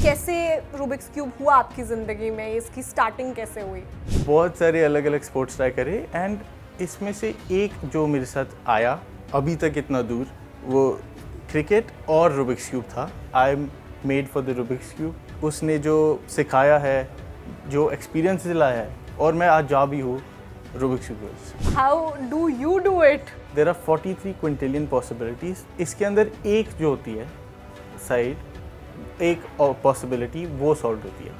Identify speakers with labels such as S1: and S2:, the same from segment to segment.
S1: कैसे Rubik's cube हुआ आपकी ज़िंदगी में, इसकी स्टार्टिंग कैसे हुई?
S2: बहुत सारे अलग अलग स्पोर्ट्स ट्राई करे एंड इसमें से एक जो मेरे साथ आया अभी तक इतना दूर, वो क्रिकेट और रूबिक्स क्यूब था। I am made for the Rubik's cube. उसने जो सिखाया है, जो एक्सपीरियंस दिलाया है, और मैं आज जा भी हूँ Rubik's cube.
S1: How do you do it?
S2: There are 43 quintillion possibilities. इसके अंदर एक जो होती है साइड, एक पॉसिबिलिटी, वो सॉल्व होती है।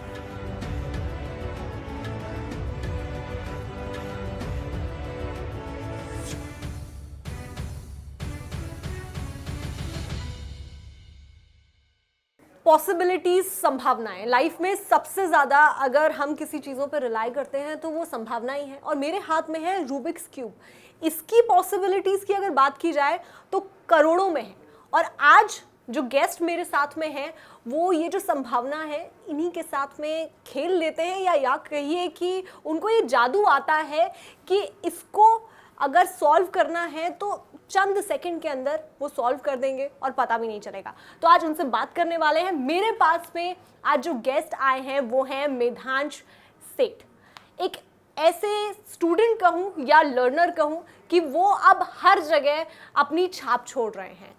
S1: पॉसिबिलिटीज, संभावनाएं लाइफ में सबसे ज़्यादा अगर हम किसी चीज़ों पर रिलाई करते हैं तो वो संभावनाएं हैं, और मेरे हाथ में है रूबिक्स क्यूब। इसकी पॉसिबिलिटीज़ की अगर बात की जाए तो करोड़ों में है, और आज जो गेस्ट मेरे साथ में है वो ये जो संभावना है इन्हीं के साथ में खेल लेते हैं, या कहिए कि उनको ये जादू आता है कि इसको अगर सॉल्व करना है तो चंद सेकंड के अंदर वो सॉल्व कर देंगे और पता भी नहीं चलेगा। तो आज उनसे बात करने वाले हैं। मेरे पास में आज जो गेस्ट आए हैं वो हैं मेधांश सेठ। एक ऐसे स्टूडेंट कहूँ या लर्नर कहूँ कि वो अब हर जगह अपनी छाप छोड़ रहे हैं।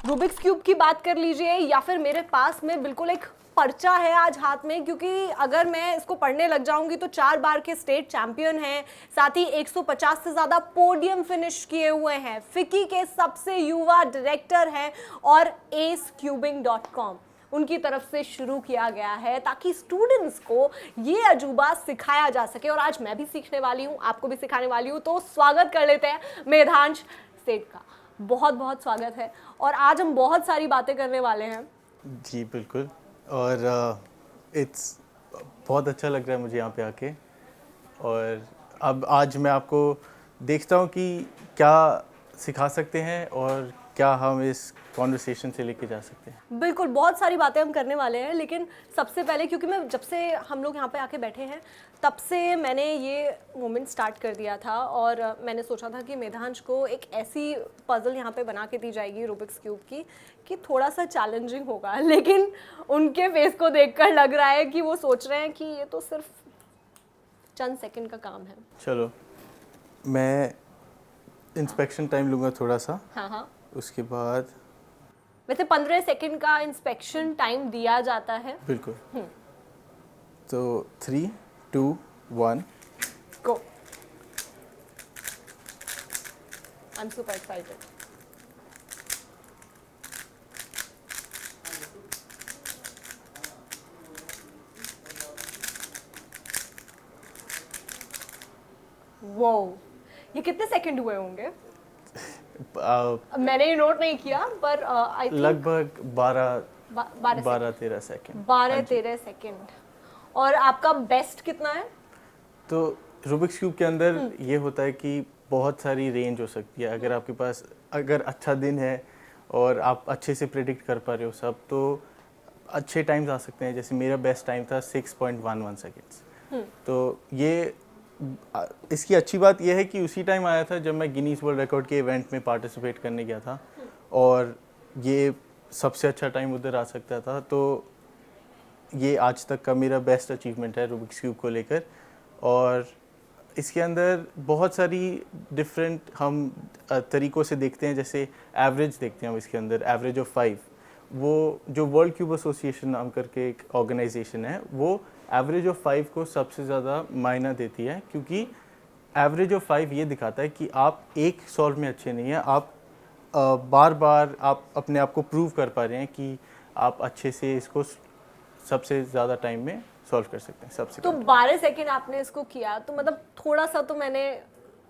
S1: रूबिक्स क्यूब की बात कर लीजिए, या फिर मेरे पास में बिल्कुल एक पर्चा है आज हाथ में, क्योंकि अगर मैं इसको पढ़ने लग जाऊंगी तो 4 बार के स्टेट चैंपियन हैं, साथ ही 150 से ज़्यादा पोडियम फिनिश किए हुए हैं, फिकी के सबसे युवा डायरेक्टर हैं, और aceCubing.com उनकी तरफ से शुरू किया गया है ताकि स्टूडेंट्स को ये अजूबा सिखाया जा सके। और आज मैं भी सीखने वाली हूँ, आपको भी सिखाने वाली हूँ। तो स्वागत कर लेते हैं मेधांश सेठ का। बहुत बहुत स्वागत है, और आज हम बहुत सारी बातें करने वाले हैं।
S2: जी बिल्कुल, और इट्स बहुत अच्छा लग रहा है मुझे यहाँ पे आके। और अब आज मैं आपको देखता हूँ कि क्या सिखा सकते हैं और क्या हम इस कॉन्वर्सेशन से लेके जा सकते हैं।
S1: बिल्कुल, बहुत सारी बातें हम करने वाले हैं, लेकिन सबसे पहले, क्योंकि मैं जब से हम लोग यहाँ पे आके बैठे हैं तब से मैंने ये मोमेंट स्टार्ट कर दिया था, और मैंने सोचा था कि मेधांश को एक ऐसी पजल यहाँ पे बना के दी जाएगी रूबिक्स क्यूब की कि थोड़ा सा चैलेंजिंग होगा, लेकिन उनके फेस को देखकर लग रहा है कि वो सोच रहे हैं कि ये तो सिर्फ चंद सेकंड का काम है।
S2: चलो, मैं इंस्पेक्शन टाइम लूँगा थोड़ा सा।
S1: हाँ,
S2: उसके बाद
S1: वैसे 15 सेकंड का इंस्पेक्शन टाइम दिया जाता है।
S2: बिल्कुल। तो 3, 2, 1
S1: go. I am super excited. वो ये कितने सेकंड हुए होंगे? मैंने ये नोट नहीं किया, पर आई थिंक
S2: लगभग 12
S1: 12
S2: 13 सेकंड।
S1: 12-13 सेकंड। और आपका बेस्ट कितना है?
S2: तो रूबिक्स क्यूब के अंदर ये होता है कि बहुत सारी रेंज हो सकती है। अगर आपके पास अगर अच्छा दिन है और आप अच्छे से प्रेडिक्ट कर पा रहे हो सब, तो अच्छे टाइम्स आ सकते हैं। जैसे मेरा बेस्ट टाइम था 6.11 सेकेंड्स। तो ये इसकी अच्छी बात यह है कि उसी टाइम आया था जब मैं गिनीज वर्ल्ड रिकॉर्ड के इवेंट में पार्टिसिपेट करने गया था, और ये सबसे अच्छा टाइम उधर आ सकता था। तो ये आज तक का मेरा बेस्ट अचीवमेंट है रूबिक्स क्यूब को लेकर। और इसके अंदर बहुत सारी डिफरेंट हम तरीक़ों से देखते हैं। जैसे एवरेज देखते हैं हम इसके अंदर, एवरेज ऑफ 5। वो जो वर्ल्ड क्यूब एसोसिएशन नाम करके एक ऑर्गेनाइजेशन है, वो एवरेज ऑफ 5 को सबसे ज़्यादा मायना देती है, क्योंकि एवरेज ऑफ 5 ये दिखाता है कि आप एक सॉल्व में अच्छे नहीं हैं, आप बार बार आप अपने आप को प्रूव कर पा रहे हैं कि आप अच्छे से इसको सबसे ज़्यादा टाइम में सॉल्व कर सकते हैं। सबसे
S1: तो 12 सेकंड आपने इसको किया, तो मतलब थोड़ा सा तो मैंने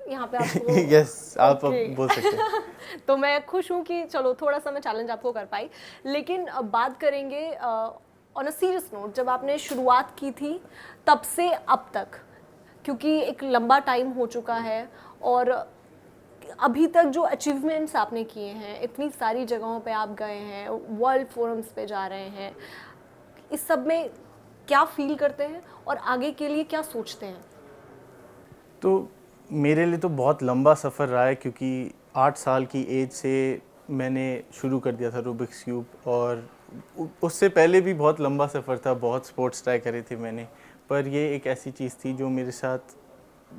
S1: यहाँ पे आपको
S2: यस, आप
S1: Okay.
S2: अब बोल सकते हैं।
S1: तो मैं खुश हूँ कि चलो थोड़ा सा मैं चैलेंज आपको कर पाई। लेकिन अब बात करेंगे ऑन अ सीरियस नोट, जब आपने शुरुआत की थी तब से अब तक, क्योंकि एक लंबा टाइम हो चुका है, और अभी तक जो अचीवमेंट्स आपने किए हैं, इतनी सारी जगहों पे आप गए हैं, वर्ल्ड फोरम्स पे जा रहे हैं, इस सब में क्या फील करते हैं और आगे के लिए क्या सोचते हैं?
S2: तो मेरे लिए तो बहुत लंबा सफ़र रहा है, क्योंकि 8 साल की एज से मैंने शुरू कर दिया था रूबिक्स क्यूब, और उससे पहले भी बहुत लंबा सफ़र था, बहुत स्पोर्ट्स ट्राई करे थे मैंने, पर ये एक ऐसी चीज़ थी जो मेरे साथ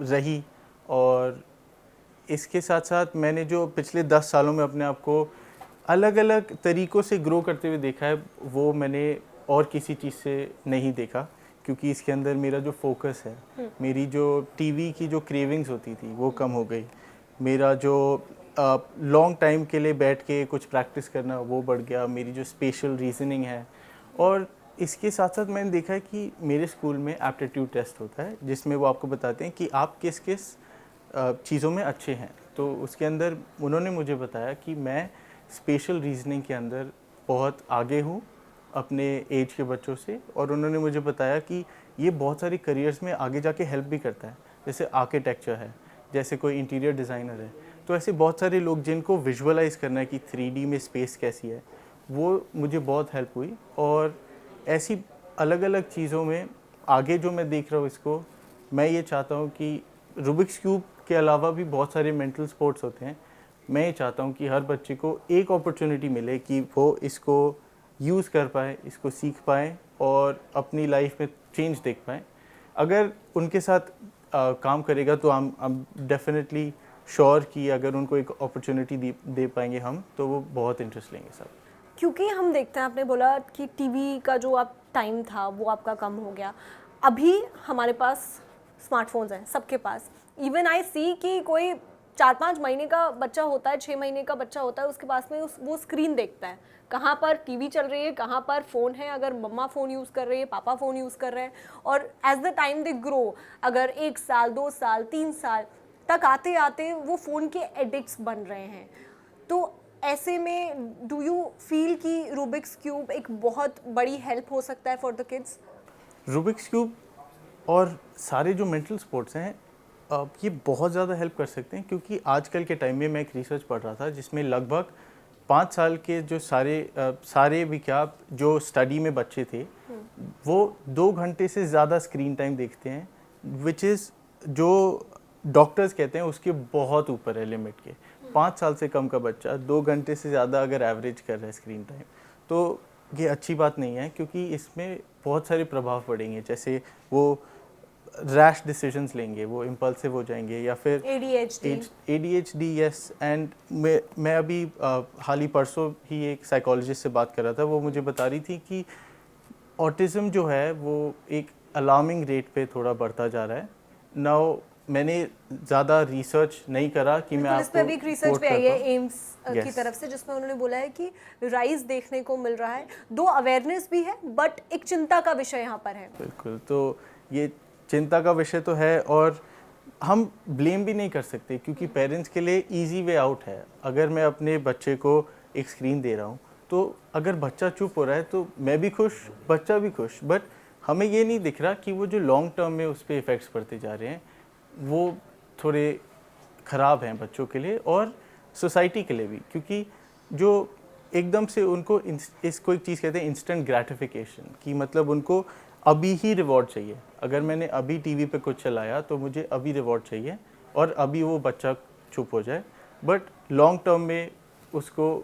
S2: रही। और इसके साथ साथ मैंने जो पिछले 10 सालों में अपने आप को अलग अलग तरीक़ों से ग्रो करते हुए देखा है, वो मैंने और किसी चीज़ से नहीं देखा, क्योंकि इसके अंदर मेरा जो फोकस है, मेरी जो टीवी की जो क्रेविंग्स होती थी वो कम हो गई, मेरा जो लॉन्ग टाइम के लिए बैठ के कुछ प्रैक्टिस करना वो बढ़ गया, मेरी जो स्पेशल रीजनिंग है। और इसके साथ साथ मैंने देखा है कि मेरे स्कूल में एप्टीट्यूड टेस्ट होता है, जिसमें वो आपको बताते हैं कि आप किस किस चीज़ों में अच्छे हैं। तो उसके अंदर उन्होंने मुझे बताया कि मैं स्पेशल रीजनिंग के अंदर बहुत आगे हूँ अपने एज के बच्चों से, और उन्होंने मुझे बताया कि ये बहुत सारी करियर्स में आगे जाके हेल्प भी करता है, जैसे आर्किटेक्चर है, जैसे कोई इंटीरियर डिज़ाइनर है। तो ऐसे बहुत सारे लोग जिनको विजुअलाइज करना है कि 3D में स्पेस कैसी है, वो मुझे बहुत हेल्प हुई। और ऐसी अलग अलग चीज़ों में आगे जो मैं देख रहा हूँ इसको, मैं ये चाहता हूँ कि रूबिक्स क्यूब के अलावा भी बहुत सारे मेंटल स्पोर्ट्स होते हैं। मैं ये चाहता हूँ कि हर बच्चे को एक अपॉर्चुनिटी मिले कि वो इसको यूज़ कर पाए, इसको सीख पाएँ और अपनी लाइफ में चेंज देख पाएँ। अगर उनके साथ काम करेगा तो हम डेफिनेटली श्योर कि अगर उनको एक अपॉर्चुनिटी दे पाएंगे हम, तो वो बहुत इंटरेस्ट लेंगे सब।
S1: क्योंकि हम देखते हैं, आपने बोला कि टीवी का जो आप टाइम था वो आपका कम हो गया, अभी हमारे पास स्मार्टफोन्स हैं सबके पास। इवन आई सी कि कोई 4-5 महीने का बच्चा होता है, 6 महीने का बच्चा होता है, उसके पास में वो स्क्रीन देखता है, कहाँ पर टीवी चल रही है, कहाँ पर फ़ोन है, अगर मम्मा फ़ोन यूज़ कर रही है, पापा फ़ोन यूज़ कर रहे हैं। और as the time they grow, अगर 1 साल 2 साल 3 साल तक आते आते वो फ़ोन के एडिक्ट्स बन रहे हैं। तो ऐसे में डू यू फील कि रूबिक्स क्यूब एक बहुत बड़ी हेल्प हो सकता है for the kids?
S2: Rubik's cube और सारे जो मेंटल स्पोर्ट्स हैं, ये बहुत ज़्यादा हेल्प कर सकते हैं, क्योंकि आजकल के टाइम में मैं एक रिसर्च पढ़ रहा था जिसमें लगभग 5 साल के जो सारे भी क्या जो स्टडी में बच्चे थे, वो 2 घंटे से ज़्यादा स्क्रीन टाइम देखते हैं, विच इज़ जो डॉक्टर्स कहते हैं उसके बहुत ऊपर है लिमिट के। 5 साल से कम का बच्चा 2 घंटे से ज़्यादा अगर एवरेज कर रहा है स्क्रीन टाइम, तो ये अच्छी बात नहीं है, क्योंकि इसमें बहुत सारे प्रभाव पड़ेंगे। जैसे वो रैश डिसीजंस लेंगे, वो इम्पल्सिव हो जाएंगे, या फिर ADHD यस। एंड मैं अभी हाल ही परसों ही एक साइकोलॉजिस्ट से बात कर रहा था, वो मुझे बता रही थी कि ऑटिज़म जो है वो एक अलार्मिंग रेट पे थोड़ा बढ़ता जा रहा है। नाउ मैंने ज़्यादा रिसर्च नहीं करा कि मैं
S1: आपको अभी एक रिसर्च पे आई है एम्स की
S2: Yes.
S1: तरफ से, जिसमें उन्होंने बोला है कि राइज देखने को मिल रहा है। दो अवेयरनेस भी है, बट एक चिंता का विषय यहाँ पर है।
S2: बिल्कुल, तो ये चिंता का विषय तो है, और हम ब्लेम भी नहीं कर सकते, क्योंकि पेरेंट्स के लिए इजी वे आउट है। अगर मैं अपने बच्चे को एक स्क्रीन दे रहा हूँ, तो अगर बच्चा चुप हो रहा है तो मैं भी खुश, बच्चा भी खुश, बट हमें ये नहीं दिख रहा कि वो जो लॉन्ग टर्म में उस पर इफ़ेक्ट्स पड़ते जा रहे हैं, वो थोड़े ख़राब हैं बच्चों के लिए और सोसाइटी के लिए भी। क्योंकि जो एकदम से उनको इसको एक चीज़ कहते हैं इंस्टेंट ग्रेटिफिकेशन, कि मतलब उनको अभी ही रिवॉर्ड चाहिए। अगर मैंने अभी टीवी पे कुछ चलाया तो मुझे अभी रिवॉर्ड चाहिए, और अभी वो बच्चा चुप हो जाए। बट लॉन्ग टर्म में उसको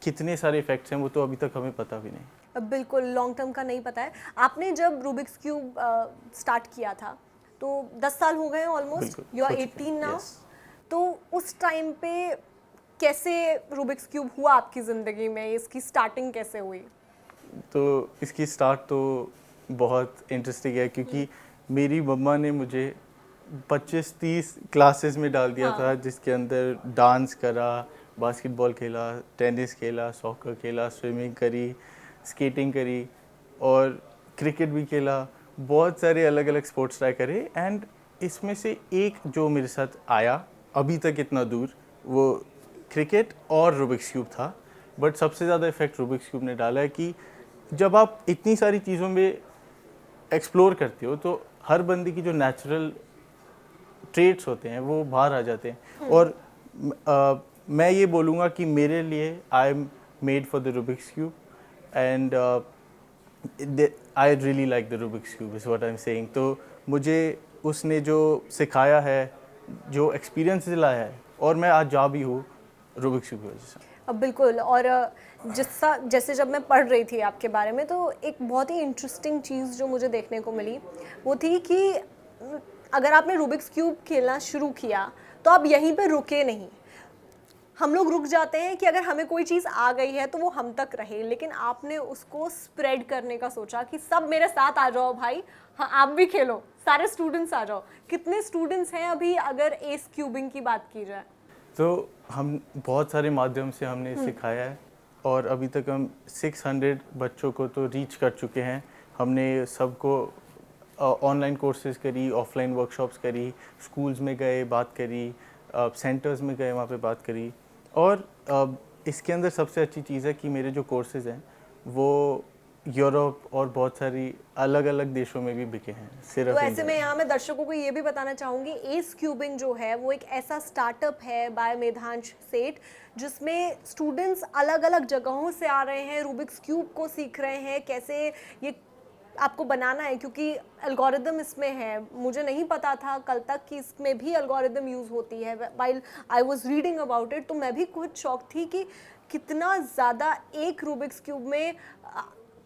S2: कितने सारे इफ़ेक्ट्स हैं वो तो अभी तक हमें पता भी नहीं।
S1: बिल्कुल लॉन्ग टर्म का नहीं पता है। आपने जब रूबिक्स क्यूब स्टार्ट किया था तो 10 साल हो गए ऑलमोस्ट, यू आर 18 नाउ। तो उस टाइम पे कैसे रूबिक्स क्यूब हुआ आपकी ज़िंदगी में, इसकी स्टार्टिंग कैसे हुई?
S2: तो इसकी स्टार्ट तो बहुत इंटरेस्टिंग है, क्योंकि मेरी मम्मा ने मुझे 25-30 क्लासेस में डाल दिया था, जिसके अंदर डांस करा, बास्केटबॉल खेला, टेनिस खेला, सॉकर खेला, स्विमिंग करी, स्केटिंग करी, और क्रिकेट भी खेला। बहुत सारे अलग अलग स्पोर्ट्स ट्राई करे, एंड इसमें से एक जो मेरे साथ आया अभी तक इतना दूर, वो क्रिकेट और रूबिक्स क्यूब था। बट सबसे ज़्यादा इफेक्ट रूबिक्स क्यूब ने डाला है कि जब आप इतनी सारी चीज़ों में एक्सप्लोर करते हो, तो हर बंदे की जो नेचुरल ट्रेट्स होते हैं वो बाहर आ जाते हैं। और मैं ये बोलूँगा कि मेरे लिए I am made for the Rubik's cube, and I really like the Rubik's cube is what I am saying. तो मुझे उसने जो सिखाया है, जो एक्सपीरियंस दिलाया है, और मैं आज जा भी हूँ रूबिक्स क्यूब की वजह से।
S1: अब बिल्कुल। और जैसे जब मैं पढ़ रही थी आपके बारे में, तो एक बहुत ही इंटरेस्टिंग चीज़ जो मुझे देखने को मिली वो थी कि अगर आपने रूबिक्स क्यूब खेलना शुरू किया तो आप यहीं पे रुके नहीं। हम लोग रुक जाते हैं कि अगर हमें कोई चीज़ आ गई है तो वो हम तक रहे, लेकिन आपने उसको स्प्रेड करने का सोचा कि सब मेरे साथ आ जाओ भाई, हाँ आप भी खेलो, सारे स्टूडेंट्स आ जाओ। कितने स्टूडेंट्स हैं अभी अगर एस क्यूबिंग की बात की जाए?
S2: तो हम बहुत सारे माध्यम से हमने सिखाया है और अभी तक हम 600 बच्चों को तो रीच कर चुके हैं। हमने सबको ऑनलाइन कोर्सेज करी, ऑफलाइन वर्कशॉप्स करी, स्कूल्स में गए बात करी, सेंटर्स में गए वहाँ पे बात करी। और इसके अंदर सबसे अच्छी चीज़ है कि मेरे जो कोर्सेज हैं वो यूरोप और बहुत सारी अलग अलग देशों में भी बिके हैं, सिर्फ
S1: तो ऐसे
S2: इंडिया
S1: में यहाँ मैं दर्शकों को ये भी बताना चाहूँगी, एस क्यूबिंग जो है वो एक ऐसा स्टार्टअप है बाय मेधांश सेठ, जिसमें स्टूडेंट्स अलग अलग जगहों से आ रहे हैं, रूबिक्स क्यूब को सीख रहे हैं कैसे ये आपको बनाना है, क्योंकि एल्गोरिदम इसमें है। मुझे नहीं पता था कल तक कि इसमें भी एल्गोरिदम यूज़ होती है। While I was reading about it तो मैं भी खुद शॉक थी कि कितना ज़्यादा एक रूबिक्स क्यूब में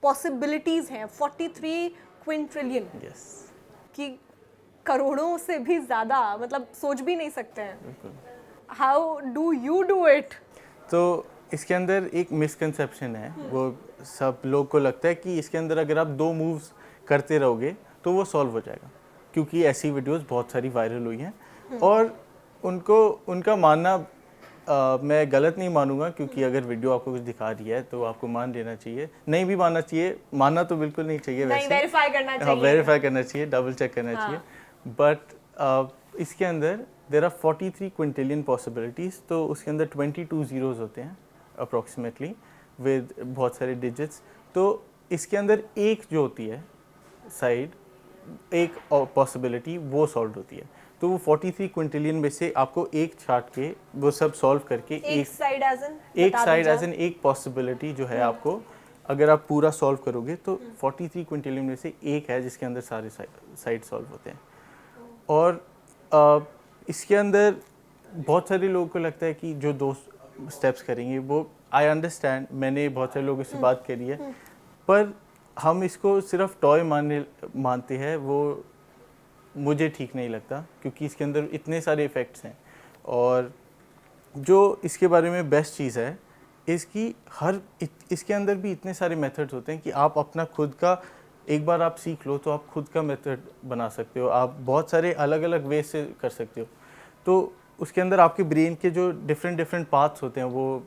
S1: पॉसिबिलिटीज़ हैं। 43 क्विंट्रिलियन
S2: यस
S1: कि करोड़ों से भी ज़्यादा, मतलब सोच भी नहीं सकते हैं। How do you do it?
S2: तो इसके अंदर एक मिसकंसेप्शन है, वो सब लोग को लगता है कि इसके अंदर अगर आप 2 मूव्स करते रहोगे तो वो सॉल्व हो जाएगा, क्योंकि ऐसी वीडियोस बहुत सारी वायरल हुई हैं। और उनका मानना मैं गलत नहीं मानूंगा, क्योंकि अगर वीडियो आपको कुछ दिखा रही है तो आपको मान लेना चाहिए, नहीं भी मानना चाहिए, मानना तो बिल्कुल नहीं चाहिए,
S1: नहीं,
S2: वैसे
S1: वेरीफाई करना चाहिए।
S2: वेरीफाई करना चाहिए, डबल चेक करना चाहिए। बट इसके अंदर देर आर 43 क्विंटिलियन पॉसिबिलिटीज़, तो उसके अंदर 22 ज़ीरोज़ होते हैं अप्रॉक्सीमेटली विद बहुत सारे डिजिट्स। तो इसके अंदर एक जो होती है साइड, एक पॉसिबिलिटी वो सॉल्व होती है। तो वो 43 क्विंटिलियन में से आपको एक छाट के वो सब सॉल्व करके
S1: एक साइड एज एन
S2: एक पॉसिबिलिटी जो है आपको, अगर आप पूरा सॉल्व करोगे तो 43 क्विंटिलियन में से एक है जिसके अंदर सारे साइड सॉल्व होते हैं। और इसके अंदर बहुत सारे लोगों को लगता है कि जो 2 स्टेप्स करेंगे वो, आई अंडरस्टैंड, मैंने बहुत सारे लोगों से बात करी है, पर हम इसको सिर्फ टॉय मानते हैं, वो मुझे ठीक नहीं लगता, क्योंकि इसके अंदर इतने सारे इफ़ेक्ट्स हैं। और जो इसके बारे में बेस्ट चीज़ है इसकी इसके अंदर भी इतने सारे मेथड्स होते हैं कि आप अपना खुद का, एक बार आप सीख लो तो आप खुद का मेथड बना सकते हो, आप बहुत सारे अलग अलग वे से कर सकते हो। तो उसके अंदर आपके ब्रेन के जो डिफरेंट पार्ट्स होते हैं वो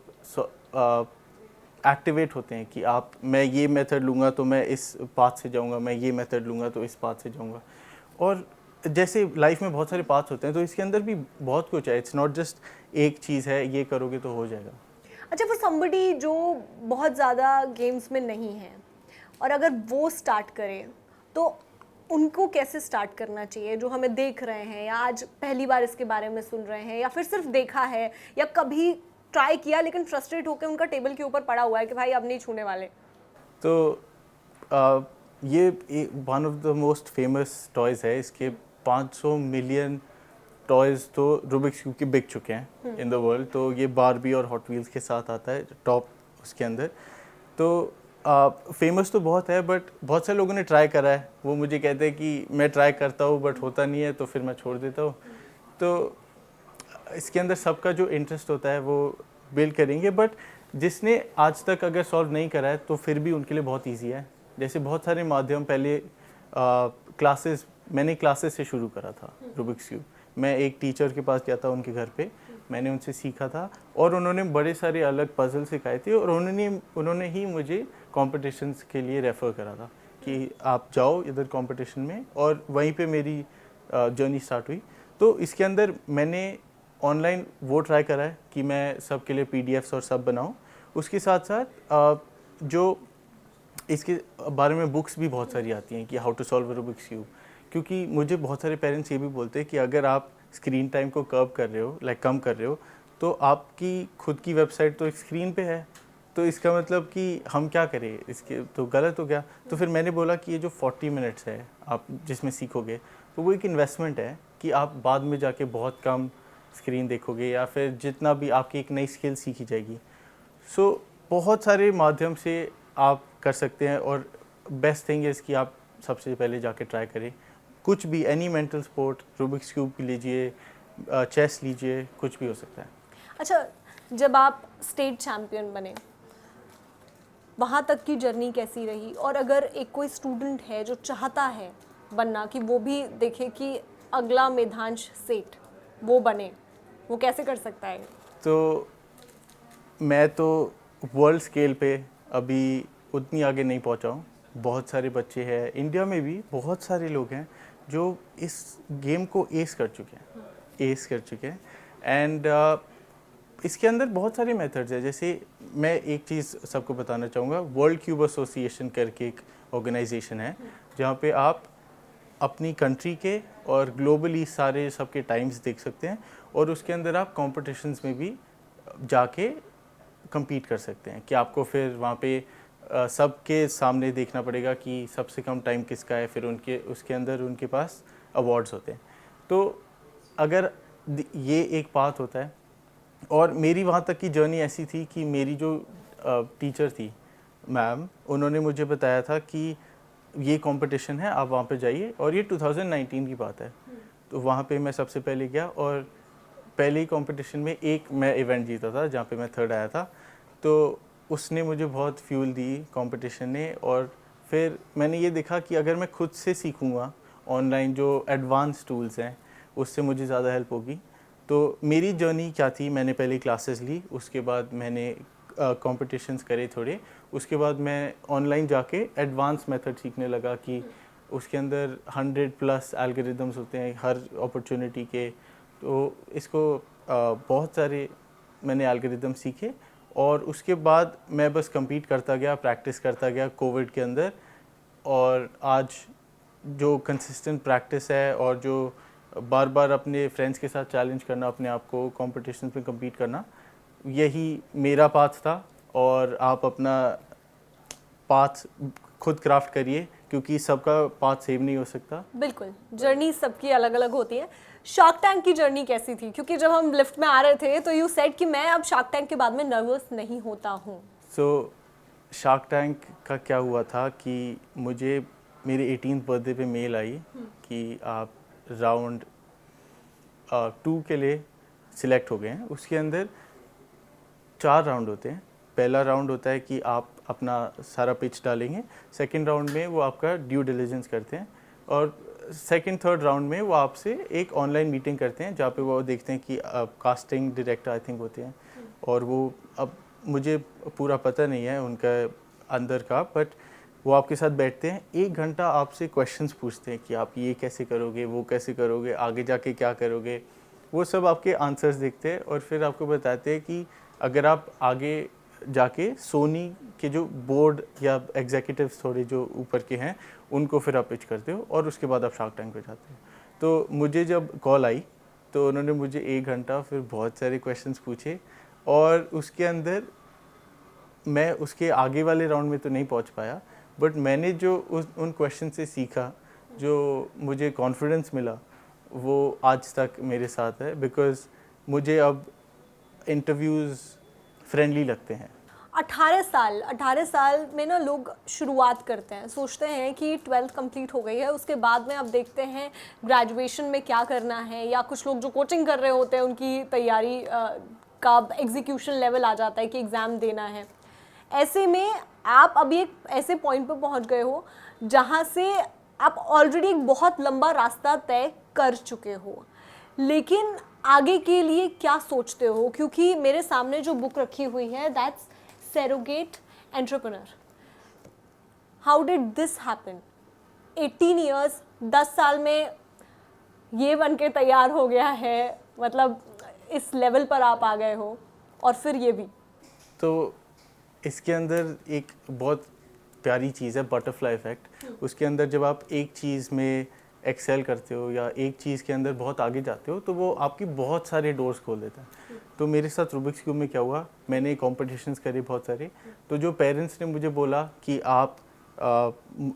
S2: एक्टिवेट होते हैं कि मैं ये मेथड लूँगा तो मैं इस पाथ से जाऊँगा, मैं ये मेथड लूँगा तो इस पाथ से जाऊँगा। और जैसे लाइफ में बहुत सारे पाथ्स होते हैं, तो इसके अंदर भी बहुत कुछ है, इट्स नॉट जस्ट एक चीज़ है ये करोगे तो हो जाएगा।
S1: अच्छा, फॉर समबडी जो बहुत ज़्यादा गेम्स में नहीं है और अगर वो स्टार्ट करे तो उनको कैसे स्टार्ट करना चाहिए, जो हमें देख रहे हैं या आज पहली बार इसके बारे में सुन रहे हैं या फिर सिर्फ देखा है या कभी ट्राई किया लेकिन फ्रस्ट्रेट होकर उनका टेबल के ऊपर पड़ा हुआ है कि भाई अब नहीं छूने वाले?
S2: तो ये one of the most famous toys है, इसके 500 मिलियन टॉयज़ तो रूबिक्स क्यूब के बिक चुके हैं इन द वर्ल्ड। तो ये बारबी और हॉट व्हील्स के साथ आता है टॉप उसके अंदर। तो फेमस तो बहुत है, बट बहुत से लोगों ने ट्राई करा है, वो मुझे कहते हैं कि मैं ट्राई करता हूँ बट होता नहीं है तो फिर मैं छोड़ देता हूँ। तो इसके अंदर सबका जो इंटरेस्ट होता है वो बिल्ड करेंगे, बट जिसने आज तक अगर सॉल्व नहीं करा है तो फिर भी उनके लिए बहुत ईजी है। जैसे बहुत सारे माध्यम, पहले मैंने क्लासेस से शुरू करा था रूबिक्स क्यूब। मैं एक टीचर के पास गया था, उनके घर पे मैंने उनसे सीखा था और उन्होंने बड़े सारे अलग पजल सिखाए थे और उन्होंने ही मुझे कॉम्पिटिशन्स के लिए रेफ़र करा था कि आप जाओ इधर कंपटीशन में, और वहीं पे मेरी जर्नी स्टार्ट हुई। तो इसके अंदर मैंने ऑनलाइन वो ट्राई करा है कि मैं सबके लिए पीडीएफ्स और सब बनाऊं। उसके साथ साथ जो इसके बारे में बुक्स भी बहुत सारी आती हैं कि how to solve Rubik's cube, क्योंकि मुझे बहुत सारे पेरेंट्स ये भी बोलते हैं कि अगर आप स्क्रीन टाइम को कर्व कर रहे हो, कम कर रहे हो, तो आपकी खुद की वेबसाइट तो एक स्क्रीन पे है, तो इसका मतलब कि हम क्या करें, इसके तो गलत हो गया। तो फिर मैंने बोला कि ये जो 40 मिनट्स है आप जिसमें सीखोगे, तो वो एक इन्वेस्टमेंट है कि आप बाद में जाके बहुत कम स्क्रीन देखोगे या फिर जितना भी आपकी एक नई स्किल सीखी जाएगी। सो बहुत सारे माध्यम से आप कर सकते हैं, और बेस्ट थिंग इज़ कि आप सबसे पहले जाके ट्राई करें कुछ भी, any mental sport, Rubik's cube लीजिए, चेस लीजिए, कुछ भी हो सकता है।
S1: अच्छा, जब आप स्टेट चैम्पियन बने, वहाँ तक की जर्नी कैसी रही? और अगर एक कोई स्टूडेंट है जो चाहता है बनना, कि वो भी देखे कि अगला मेधांश सेठ वो बने, वो कैसे कर सकता है?
S2: तो मैं तो वर्ल्ड स्केल पे अभी उतनी आगे नहीं पहुंचा हूँ। बहुत सारे बच्चे हैं इंडिया में भी, बहुत सारे लोग हैं जो इस गेम को एस कर चुके हैं एंड इसके अंदर बहुत सारे मेथड्स हैं। जैसे मैं एक चीज़ सबको बताना चाहूँगा, वर्ल्ड क्यूब एसोसिएशन करके एक ऑर्गेनाइजेशन है जहाँ पे आप अपनी कंट्री के और ग्लोबली सारे सबके टाइम्स देख सकते हैं, और उसके अंदर आप कॉम्पिटिशन्स में भी जाके compete कर सकते हैं कि आपको फिर वहाँ पे सबके सामने देखना पड़ेगा कि सबसे कम टाइम किसका है, फिर उनके उसके अंदर उनके पास अवार्ड्स होते हैं। तो अगर ये एक पाथ होता है, और मेरी वहाँ तक की जर्नी ऐसी थी कि मेरी जो टीचर थी मैम, उन्होंने मुझे बताया था कि ये कंपटीशन है, आप वहाँ पे जाइए, और ये 2019 की बात है। तो वहाँ पे मैं सबसे पहले गया, और पहले ही कंपटीशन में एक मैं इवेंट जीता था जहाँ पे मैं थर्ड आया था। तो उसने मुझे बहुत फ्यूल दी कंपटीशन ने, और फिर मैंने ये देखा कि अगर मैं खुद से सीखूँगा, ऑनलाइन जो एडवांस टूल्स हैं उससे मुझे ज़्यादा हेल्प होगी। तो मेरी जर्नी क्या थी, मैंने पहले क्लासेस ली, उसके बाद मैंने कॉम्पिटिशन्स करे थोड़े, उसके बाद मैं ऑनलाइन जाके एडवांस मेथड सीखने लगा कि उसके अंदर 100+ एल्गोरिदम्स होते हैं हर अपॉर्चुनिटी के। तो इसको बहुत सारे मैंने एल्गोरिदम सीखे, और उसके बाद मैं बस compete करता गया, प्रैक्टिस करता गया कोविड के अंदर, और आज जो कंसिस्टेंट प्रैक्टिस है और जो बार बार अपने फ्रेंड्स के साथ चैलेंज करना अपने आप को, कॉम्पिटिशन में compete करना, यही मेरा पाथ था। और आप अपना पाथ खुद क्राफ्ट करिए, क्योंकि सबका पाथ सेम नहीं हो सकता।
S1: बिल्कुल, जर्नी सबकी अलग अलग होती है। शार्क टैंक की जर्नी कैसी थी? क्योंकि जब हम लिफ्ट में आ रहे थे तो यू सेड कि मैं अब शार्क टैंक के बाद में नर्वस नहीं होता हूँ।
S2: सो शार्क टैंक का क्या हुआ था कि मुझे मेरे 18th बर्थडे पे मेल आई कि आप राउंड 2 के लिए सिलेक्ट हो गए हैं। उसके अंदर 4 राउंड होते हैं। पहला राउंड होता है कि आप अपना सारा पिच डालेंगे, सेकंड राउंड में वो आपका ड्यू डिलिजेंस करते हैं, और सेकंड थर्ड राउंड में वो आपसे एक ऑनलाइन मीटिंग करते हैं जहाँ पे वो देखते हैं कि कास्टिंग डायरेक्टर आई थिंक होते हैं, और वो, अब मुझे पूरा पता नहीं है उनका अंदर का, बट वो आपके साथ बैठते हैं, 1 घंटा आपसे क्वेश्चंस पूछते हैं कि आप ये कैसे करोगे, वो कैसे करोगे, आगे जाके क्या करोगे, वो सब आपके आंसर्स देखते हैं, और फिर आपको बताते हैं कि अगर आप आगे जाके सोनी के जो बोर्ड या एग्जीक्यूटिव्स थोड़े जो ऊपर के हैं उनको फिर आप पिच करते हो, और उसके बाद आप शार्क टैंक पे जाते हो। तो मुझे जब कॉल आई तो उन्होंने मुझे 1 घंटा फिर बहुत सारे क्वेश्चंस पूछे, और उसके अंदर मैं उसके आगे वाले राउंड में तो नहीं पहुंच पाया, बट मैंने जो उन क्वेश्चन से सीखा, जो मुझे कॉन्फिडेंस मिला, वो आज तक मेरे साथ है, बिकॉज मुझे अब इंटरव्यूज़ फ्रेंडली लगते हैं।
S1: 18 साल में ना लोग शुरुआत करते हैं, सोचते हैं कि 12th कंप्लीट हो गई है, उसके बाद में अब देखते हैं ग्रेजुएशन में क्या करना है, या कुछ लोग जो कोचिंग कर रहे होते हैं उनकी तैयारी का एग्जीक्यूशन लेवल आ जाता है कि एग्ज़ाम देना है। ऐसे में आप अभी एक ऐसे पॉइंट पर पहुंच गए हो जहां से आप ऑलरेडी एक बहुत लंबा रास्ता तय कर चुके हो, लेकिन आगे के लिए क्या सोचते हो? क्योंकि मेरे सामने जो बुक रखी हुई है, that's surrogate entrepreneur. How did this happen? 18 years, 10 साल में ये बन के तैयार हो गया है, मतलब इस लेवल पर आप आ गए हो, और फिर ये भी।
S2: तो इसके अंदर एक बहुत प्यारी चीज़ है, बटरफ्लाई इफेक्ट। उसके अंदर जब आप एक चीज़ में एक्सेल करते हो या एक चीज़ के अंदर बहुत आगे जाते हो, तो वो आपकी बहुत सारे डोर्स खोल देता है। तो मेरे साथ रूबिक्स क्यूब में क्या हुआ, मैंने कॉम्पिटिशन्स करे बहुत सारे, तो जो पेरेंट्स ने मुझे बोला कि आप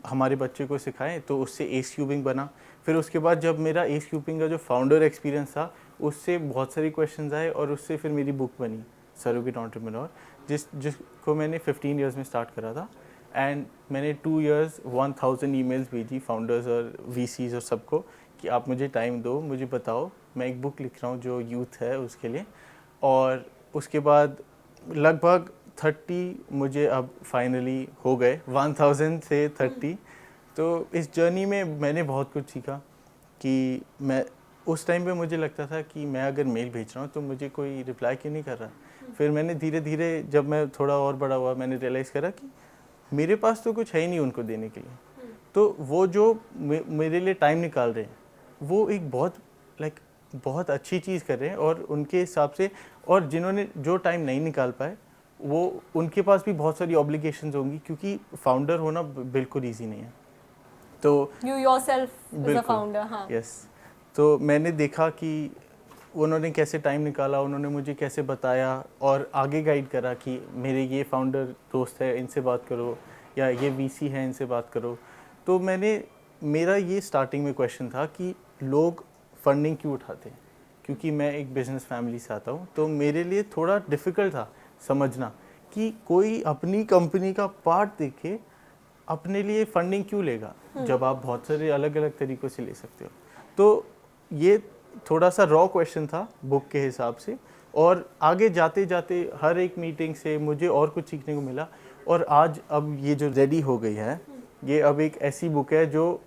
S2: हमारे बच्चे को सिखाएं, तो उससे एस क्यूबिंग बना। फिर उसके बाद जब मेरा एस क्यूबिंग का जो फाउंडर एक्सपीरियंस था, उससे बहुत सारे क्वेश्चंस आए, और उससे फिर मेरी बुक बनी सरोगेट एंटरप्रेन्योर, जिसको मैंने 15 इयर्स में स्टार्ट करा था। एंड मैंने 2 इयर्स 1000 ईमेल्स भेजी फाउंडर्स और वीसीज और सबको कि आप मुझे टाइम दो, मुझे बताओ, मैं एक बुक लिख रहा हूँ जो यूथ है उसके लिए। और उसके बाद लगभग 30 मुझे अब फाइनली हो गए, 1000 से 30। तो इस जर्नी में मैंने बहुत कुछ सीखा कि मैं उस टाइम पे मुझे लगता था कि मैं अगर मेल भेज रहा हूँ तो मुझे कोई रिप्लाई क्यों नहीं कर रहा। फिर मैंने धीरे धीरे, जब मैं थोड़ा और बड़ा हुआ, मैंने रियलाइज़ करा कि मेरे पास तो कुछ है ही नहीं उनको देने के लिए। तो वो जो मेरे लिए टाइम निकाल रहे हैं, वो एक बहुत बहुत अच्छी चीज़ कर रहे हैं। और उनके हिसाब से, और जिन्होंने जो टाइम नहीं निकाल पाए, वो उनके पास भी बहुत सारी ऑब्लिगेशंस होंगी, क्योंकि फाउंडर होना बिल्कुल ईजी नहीं है। तो
S1: you yourself is a founder. हाँ,
S2: यस। तो मैंने देखा कि उन्होंने कैसे टाइम निकाला, उन्होंने मुझे कैसे बताया और आगे गाइड करा कि मेरे ये फाउंडर दोस्त है, इनसे बात करो, या ये वीसी है, इनसे बात करो। तो मेरा ये स्टार्टिंग में क्वेश्चन था कि लोग फंडिंग क्यों उठाते हैं, क्योंकि मैं एक बिजनेस फैमिली से आता हूँ। तो मेरे लिए थोड़ा डिफ़िकल्ट था समझना कि कोई अपनी कंपनी का पार्ट देके अपने लिए फंडिंग क्यों लेगा, जब आप बहुत सारे अलग अलग तरीक़ों से ले सकते हो। तो ये थोड़ा सा रॉ क्वेश्चन था बुक के हिसाब से। और आगे जाते जाते हर एक मीटिंग से मुझे और कुछ सीखने को मिला। और आज अब ये जो रेडी हो गई है, ये अब एक ऐसी बुक है जो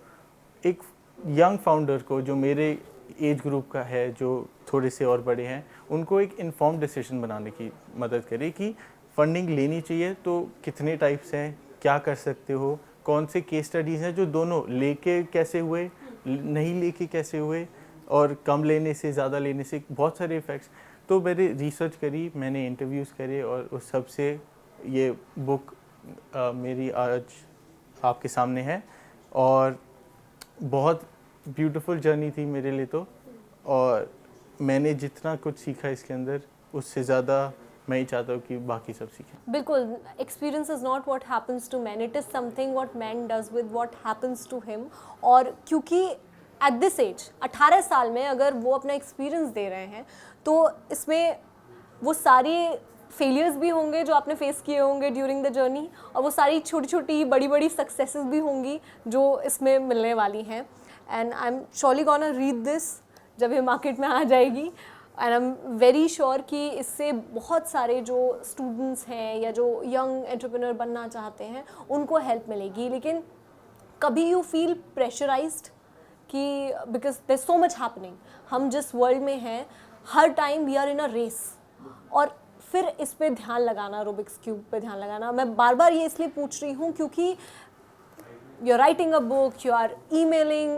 S2: एक यंग फाउंडर को, जो मेरे एज ग्रुप का है, जो थोड़े से और बड़े हैं, उनको एक इन्फॉर्म डिसीजन बनाने की मदद करे कि फंडिंग लेनी चाहिए तो कितने टाइप्स हैं, क्या कर सकते हो, कौन से केस स्टडीज़ हैं जो दोनों लेके कैसे हुए, नहीं लेके कैसे हुए, और कम लेने से, ज़्यादा लेने से बहुत सारे इफ़ेक्ट्स। तो मैंने रिसर्च करी, मैंने इंटरव्यूज़ करे, और उस सब से ये बुक मेरी आज आपके सामने है। और बहुत ब्यूटीफुल जर्नी थी मेरे लिए तो। और मैंने जितना कुछ सीखा इसके अंदर, उससे ज़्यादा मैं ही चाहता हूँ कि बाकी सब सीखें।
S1: बिल्कुल, experience is not what happens to man, it is something what man does with what happens to him. और क्योंकि एट दिस एज 18 साल में अगर वो अपना एक्सपीरियंस दे रहे हैं, तो इसमें वो सारे फेलियर्स भी होंगे जो आपने फेस किए होंगे ड्यूरिंग द जर्नी, और वो सारी छोटी छोटी बड़ी बड़ी सक्सेसेस भी होंगी जो इसमें मिलने वाली हैं। And I am surely gonna read this जब ये मार्केट में आ जाएगी। And I am very sure कि इससे बहुत सारे जो स्टूडेंट्स हैं या जो यंग एंटरप्रेन्योर बनना चाहते हैं उनको हेल्प मिलेगी। लेकिन कभी यू फील प्रेशराइज्ड कि because there so much happening, हम जिस वर्ल्ड में हैं हर time we are in a race, और फिर इस पे ध्यान लगाना, रूबिक्स क्यूब पे ध्यान लगाना, मैं बार बार ये इसलिए पूछ रही हूँ क्योंकि you are writing a book, you are emailing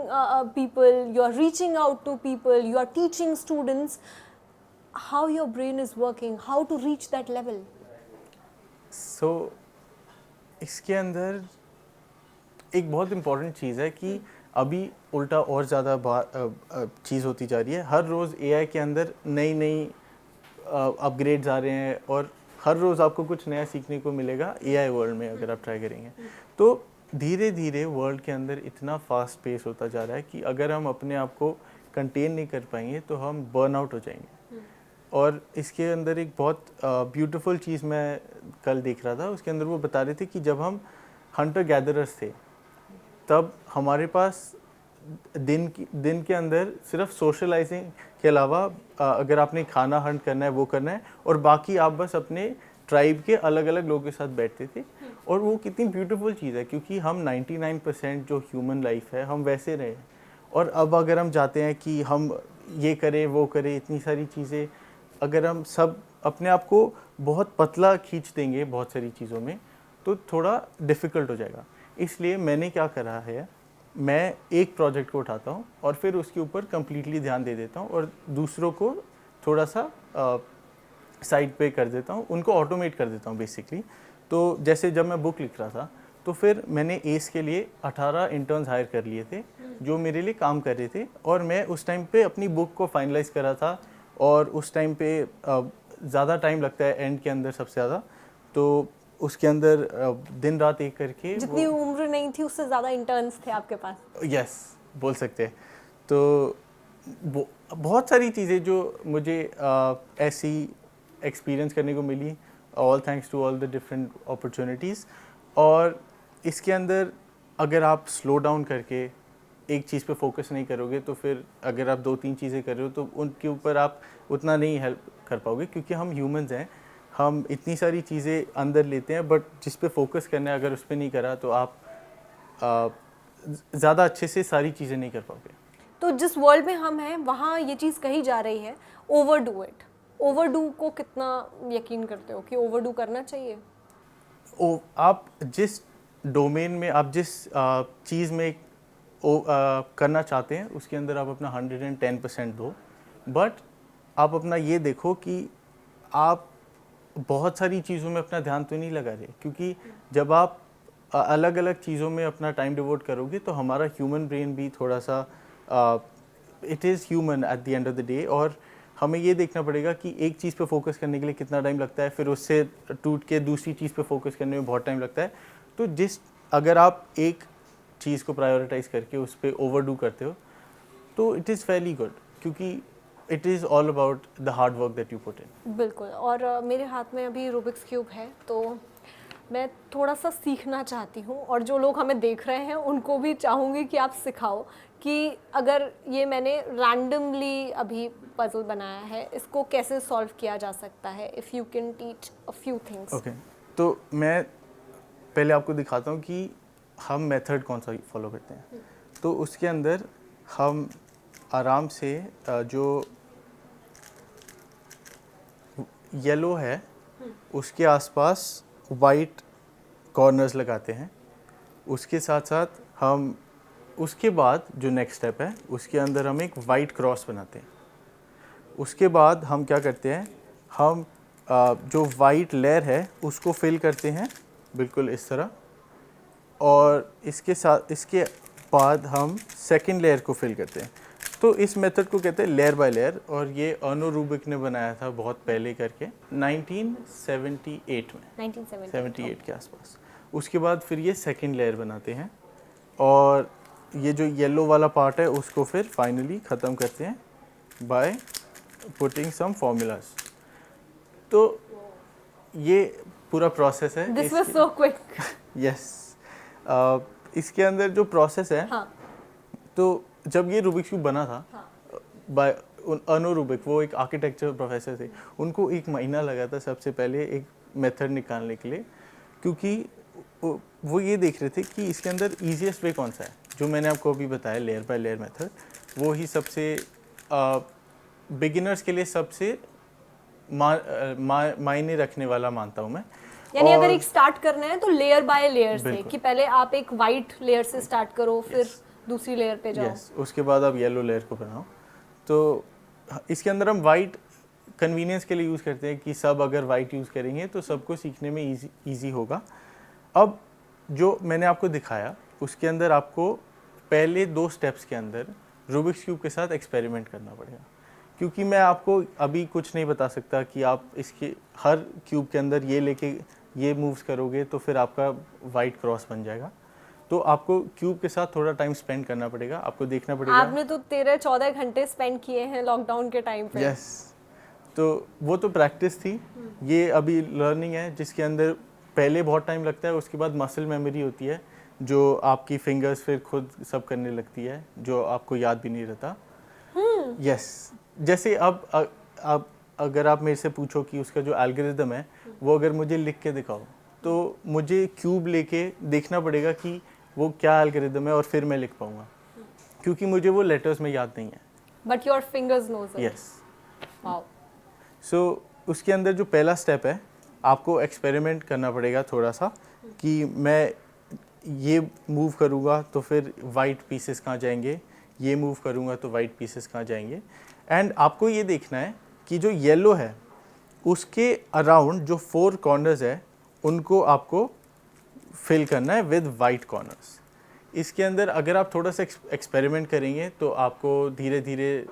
S1: people, you are reaching out to people, you are teaching students how your brain is working, how to reach that level.
S2: So इसके अंदर एक बहुत इम्पॉर्टेंट चीज़ है कि अभी उल्टा और ज़्यादा चीज़ होती जा रही है। हर रोज़ एआई के अंदर नई नई अपग्रेड्स आ रहे हैं, और हर रोज़ आपको कुछ नया सीखने को मिलेगा एआई वर्ल्ड में अगर आप ट्राई करेंगे। तो धीरे धीरे वर्ल्ड के अंदर इतना फास्ट पेस होता जा रहा है कि अगर हम अपने आप को कंटेन नहीं कर पाएंगे तो हम बर्न आउट हो जाएंगे। और इसके अंदर एक बहुत ब्यूटीफुल चीज़ मैं कल देख रहा था, उसके अंदर वो बता रहे थे कि जब हम हंटर गैदरर्स थे तब हमारे पास दिन के अंदर सिर्फ सोशलाइजिंग के अलावा अगर आपने खाना हंट करना है वो करना है, और बाकी आप बस अपने ट्राइब के अलग अलग लोगों के साथ बैठते थे। और वो कितनी ब्यूटीफुल चीज़ है, क्योंकि हम 99% जो ह्यूमन लाइफ है हम वैसे रहे। और अब अगर हम जाते हैं कि हम ये करें वो करें, इतनी सारी चीज़ें, अगर हम सब अपने आप को बहुत पतला खींच देंगे बहुत सारी चीज़ों में, तो थोड़ा डिफ़िकल्ट हो जाएगा। इसलिए मैंने क्या करा है, मैं एक प्रोजेक्ट को उठाता हूँ और फिर उसके ऊपर कम्प्लीटली ध्यान दे देता हूँ, और दूसरों को थोड़ा सा साइड पे कर देता हूँ, उनको ऑटोमेट कर देता हूँ बेसिकली। तो जैसे जब मैं बुक लिख रहा था तो फिर मैंने एस के लिए 18 इंटर्न्स हायर कर लिए थे जो मेरे लिए काम कर रहे थे, और मैं उस टाइम पे अपनी बुक को फाइनलाइज कर रहा था। और उस टाइम पे ज़्यादा टाइम लगता है एंड के अंदर सबसे ज़्यादा, तो उसके अंदर दिन रात एक करके,
S1: जितनी उम्र नहीं थी उससे ज़्यादा इंटर्न्स थे आपके पास।
S2: यस, बोल सकते हैं। तो बहुत सारी चीज़ें जो मुझे ऐसी एक्सपीरियंस करने को मिली, all thanks to all the different opportunities. और इसके अंदर अगर आप स्लो डाउन करके एक चीज़ पे फोकस नहीं करोगे तो फिर अगर आप 2-3 चीज़ें कर रहे हो तो उनके ऊपर आप उतना नहीं हेल्प कर पाओगे, क्योंकि हम ह्यूमंस हैं, हम इतनी सारी चीज़ें अंदर लेते हैं, बट जिस पे फोकस करना है अगर उस पर नहीं करा तो आप ज़्यादा अच्छे से सारी चीज़ें नहीं कर पाओगे।
S1: तो जिस वर्ल्ड में हम हैं वहाँ ये चीज़ कही जा रही है, ओवरडू इट। ओवरडू को कितना यकीन करते हो कि ओवरडू करना चाहिए?
S2: आप जिस डोमेन में, आप जिस चीज़ में करना चाहते हैं उसके अंदर आप अपना 110% दो, बट आप अपना ये देखो कि आप बहुत सारी चीज़ों में अपना ध्यान तो नहीं लगा रहे, क्योंकि जब आप अलग अलग चीज़ों में अपना टाइम डिवोट करोगे तो हमारा ह्यूमन ब्रेन भी थोड़ा सा it is human at the end of the day, और हमें ये देखना पड़ेगा कि एक चीज़ पे फोकस करने के लिए कितना टाइम लगता है, फिर उससे टूट के दूसरी चीज़ पे फोकस करने में बहुत टाइम लगता है। तो अगर आप एक चीज़ को प्रायोरिटाइज करके उस पर ओवरडू करते हो तो इट इज़ वेरी गुड, क्योंकि it is all about the hard work that you put in.
S1: बिल्कुल। और मेरे हाथ में अभी रूबिक्स क्यूब है, तो मैं थोड़ा सा सीखना चाहती हूँ, और जो लोग हमें देख रहे हैं उनको भी चाहूँगी कि आप सिखाओ कि अगर ये मैंने रैंडमली अभी पजल बनाया है, इसको कैसे सॉल्व किया जा सकता है, if you can teach a few things.
S2: Okay, तो मैं पहले आपको दिखाता हूँ कि हम मेथड कौन सा फॉलो करते हैं। तो उसके अंदर हम आराम से जो येलो है उसके आसपास वाइट कॉर्नर्स लगाते हैं। उसके साथ साथ हम उसके बाद जो नेक्स्ट स्टेप है उसके अंदर हम एक वाइट क्रॉस बनाते हैं। उसके बाद हम क्या करते हैं, हम जो वाइट लेयर है उसको फिल करते हैं बिल्कुल इस तरह, और इसके बाद हम सेकंड लेयर को फिल करते हैं। तो इस मेथड को कहते हैं लेयर बाय लेयर, और ये अर्नो रूबिक ने बनाया था बहुत पहले करके 1978 में, 1978 के आसपास। उसके बाद फिर ये सेकंड लेयर बनाते हैं, और ये जो येलो वाला पार्ट है उसको फिर फाइनली ख़त्म करते हैं बाय पुटिंग सम फॉर्मूलाज। तो ये पूरा प्रोसेस है।
S1: This was so quick.
S2: Yes, इसके अंदर जो प्रोसेस है,
S1: हाँ।
S2: तो जब ये रूबिक्स क्यूब बना था
S1: हाँ।
S2: बाय अर्नो रूबिक, वो एक आर्किटेक्चर प्रोफेसर थे, उनको 1 महीना लगा था सबसे पहले एक मेथड निकालने के लिए, क्योंकि वो ये देख रहे थे कि इसके अंदर ईजीएस्ट वे कौन सा है। जो मैंने आपको अभी बताया लेयर बाय लेयर मेथड, वो ही सबसे बिगिनर्स के लिए सबसे मायने रखने वाला मानता हूँ मैं।
S1: यानी अगर एक स्टार्ट करना है तो लेयर बाय लेयर से,
S2: बिल्कुल।
S1: कि पहले आप एक वाइट लेयर से स्टार्ट करो, फिर दूसरी लेयर पे जाओ।
S2: यस, उसके बाद आप येलो लेयर को बनाओ। तो इसके अंदर हम वाइट कन्वीनियंस के लिए यूज़ करते हैं कि सब अगर वाइट यूज़ करेंगे तो सबको सीखने में ईजी होगा। अब जो मैंने आपको दिखाया उसके अंदर आपको पहले 2 स्टेप्स के अंदर रूबिक्स क्यूब के साथ एक्सपेरिमेंट करना पड़ेगा, क्योंकि मैं आपको अभी कुछ नहीं बता सकता कि आप इसके हर क्यूब के अंदर ये लेके ये मूव्स करोगे तो फिर आपका वाइट क्रॉस बन जाएगा। तो आपको क्यूब के साथ थोड़ा टाइम स्पेंड करना पड़ेगा, आपको देखना पड़ेगा।
S1: आपने तो 13-14 घंटे स्पेंड किए हैं लॉकडाउन के टाइम पे।
S2: यस, तो वो तो प्रैक्टिस थी, ये अभी लर्निंग है जिसके अंदर पहले बहुत टाइम लगता है, उसके बाद मसल मेमोरी होती है जो आपकी फिंगर्स फिर खुद सब करने लगती है, जो आपको याद भी नहीं रहता। यस, जैसे अब अगर आप मेरे से पूछो कि उसका जो एल्गोरिदम है वो अगर मुझे लिख के दिखाओ, तो मुझे क्यूब लेके देखना पड़ेगा कि वो क्या एल्गोरिदम है और फिर मैं लिख पाऊंगा, क्योंकि मुझे वो लेटर्स में याद नहीं है।
S1: But your fingers knows it.
S2: Yes,
S1: wow.
S2: So उसके अंदर जो पहला स्टेप है, आपको एक्सपेरिमेंट करना पड़ेगा थोड़ा सा कि मैं ये मूव करूँगा तो फिर वाइट पीसेस कहाँ जाएंगे, ये मूव करूँगा तो वाइट पीसेस कहाँ जाएंगे। एंड आपको ये देखना है कि जो येलो है उसके अराउंड जो 4 कॉर्नर्स है उनको आपको फिल करना है विद वाइट कॉर्नर्स। इसके अंदर अगर आप थोड़ा सा एक्सपेरिमेंट करेंगे तो आपको धीरे धीरे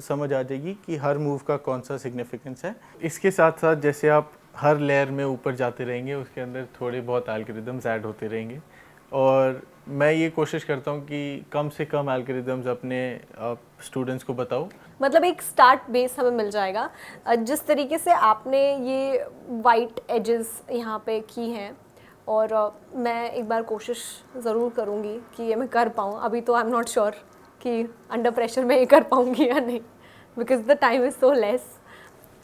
S2: समझ आ जाएगी कि हर मूव का कौन सा सिग्निफिकेंस है। इसके साथ साथ जैसे आप हर लेयर में ऊपर जाते रहेंगे उसके अंदर थोड़े बहुत एल्गोरिदम्स ऐड होते रहेंगे, और मैं ये कोशिश करता हूँ कि कम से कम एल्गोरिदम्स अपने स्टूडेंट्स को बताऊँ
S1: मतलब एक स्टार्ट बेस हमें मिल जाएगा। जिस तरीके से आपने ये वाइट एजेस यहाँ पे की हैं, और मैं एक बार कोशिश ज़रूर करूँगी कि ये मैं कर पाऊँ। अभी तो आई एम नॉट श्योर कि अंडर प्रेशर में ये कर पाऊँगी या नहीं, because the time is so less.